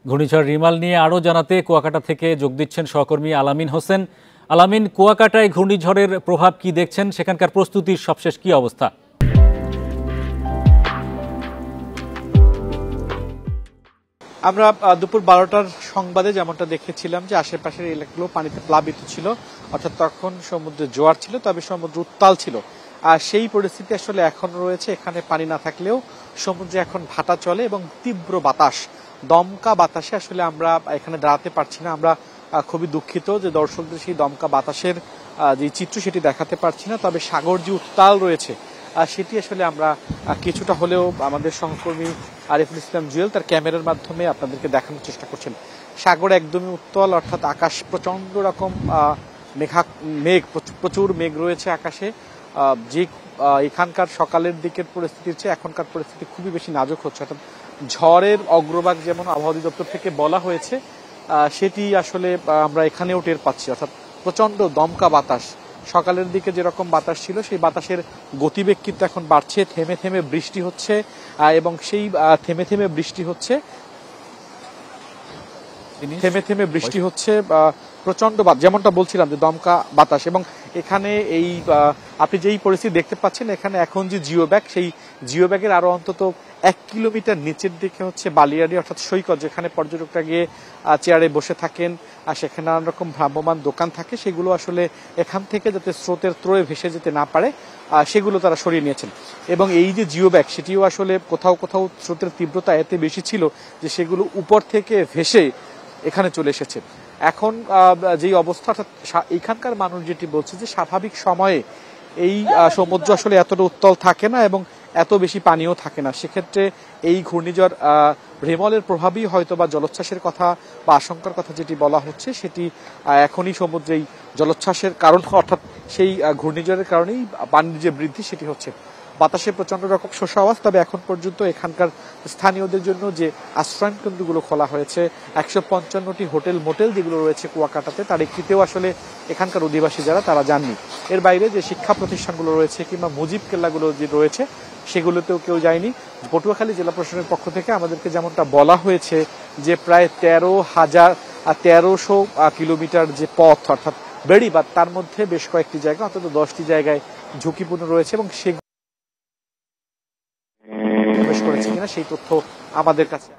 ঘূর্ণিঝড় রিমাল নিয়ে আরও জানাতে কুয়াকাটা থেকে যোগ দিচ্ছেন সহকর্মী আলামিন হোসেন। আলামিন, কুয়াকাটায় ঘূর্ণিঝড়ের প্রভাব কি দেখছেন? সেখানকার প্রস্তুতির সবশেষ কি অবস্থা? আমরা দুপুর 12টার সংবাদে যেমনটা দেখেছিলাম যে আশেপাশের এলাকাগুলো পানিতে প্লাবিত ছিল, অর্থাৎ তখন সমুদ্রে জোয়ার ছিল, তবে সমুদ্র উত্তাল ছিল। আর সেই পরিস্থিতি আসলে এখন রয়েছে। এখানে পানি না থাকলেও সমুদ্রে এখন ভাটা চলে এবং তীব্র বাতাস, দমকা বাতাসে আসলে আমরা এখানে দাঁড়াতে পারছি না। আমরা খুবই দুঃখিত যে দর্শকদের সেই দমকা বাতাসের যে চিত্র সেটি দেখাতে পারছি না। তবে সাগর যে উত্তাল রয়েছে সেটি আসলে আমরা কিছুটা হলেও আমাদের সহকর্মী আরিফুল ইসলাম জুয়েল তার ক্যামেরার মাধ্যমে আপনাদেরকে দেখানোর চেষ্টা করছেন। সাগর একদমই উত্তাল, অর্থাৎ আকাশ প্রচন্ড রকম মেঘ, প্রচুর মেঘ রয়েছে আকাশে। যে এখানকার সকালের দিকের পরিস্থিতির চেয়ে এখনকার পরিস্থিতি খুবই বেশি নাজুক হচ্ছে। অর্থাৎ ঝড়ের অগ্রভাগ যেমন আবহাওয়া অধিদপ্তর থেকে বলা হয়েছে সেটি আসলে আমরা এখানেও টের পাচ্ছি। অর্থাৎ প্রচন্ড দমকা বাতাস, সকালের দিকে যেরকম বাতাস ছিল সেই বাতাসের গতিবেগ কিন্তু এখন বাড়ছে। থেমে থেমে বৃষ্টি হচ্ছে এবং সেই থেমে থেমে বৃষ্টি হচ্ছে প্রচন্ড, যেমনটা বলছিলাম যে দমকা বাতাস। এবং এখানে এই আপনি যেই পরিস্থিতি দেখতে পাচ্ছেন, এখানে এখন যে জিও ব্যাগ, সেই জিও ব্যাগের আরো অন্তত 1 কিলোমিটার নিচের দিকে হচ্ছে বালিয়াড়ি, অর্থাৎ সৈকত, যেখানে পর্যটকরা গিয়ে চেয়ারে বসে থাকেন আর সেখানে নানান রকম ভ্রাম্যমান দোকান থাকে, সেগুলো আসলে এখান থেকে যাতে স্রোতের ত্রয়ে ভেসে যেতে না পারে সেগুলো তারা সরিয়ে নিয়েছেন। এবং এই যে জিও ব্যাগ, সেটিও আসলে কোথাও কোথাও স্রোতের তীব্রতা এত বেশি ছিল যে সেগুলো উপর থেকে ভেসে এখানে চলে এসেছে। এখন যেই অবস্থা, অর্থাৎ এখানকার মানুষ যেটি বলছে যে স্বাভাবিক সময়ে এই সমুদ্র আসলে এতটা উত্তাল থাকে না এবং এত বেশি পানিও থাকে না। সেক্ষেত্রে এই ঘূর্ণিঝড় রেমলের প্রভাবই হয়তো বা জলোচ্ছ্বাসের কথা বা আশঙ্কার কথা যেটি বলা হচ্ছে সেটি এখনই সমুদ্রেই জলোচ্ছ্বাসের কারণ, অর্থাৎ সেই ঘূর্ণিঝড়ের কারণেই পানির যে বৃদ্ধি সেটি হচ্ছে। বাতাসে প্রচন্ড রকম শোষা আওয়াজ। তবে এখন পর্যন্ত এখানকার স্থানীয়দের জন্য যে আশ্রয় কেন্দ্রগুলো খোলা হয়েছে, 155টি হোটেল মোটেল যেগুলো রয়েছে কুয়াকাটাতে, তার একটিতেও আসলে এখানকার অধিবাসী যারা তারা যাননি। এর বাইরে যে শিক্ষা প্রতিষ্ঠানগুলো রয়েছে কিংবা মুজিব কেল্লাগুলো যে রয়েছে সেগুলোতেও কেউ যায়নি। পটুয়াখালী জেলা প্রশাসনের পক্ষ থেকে আমাদেরকে যেমনটা বলা হয়েছে যে প্রায় 1300 কিলোমিটার যে পথ, অর্থাৎ বেড়িবাঁধ, তার মধ্যে বেশ কয়েকটি জায়গা, অন্তত 10টি জায়গায় ঝুঁকিপূর্ণ রয়েছে এবং সে প্রবেশ করেছে কিনা সেই তথ্য আমাদের কাছে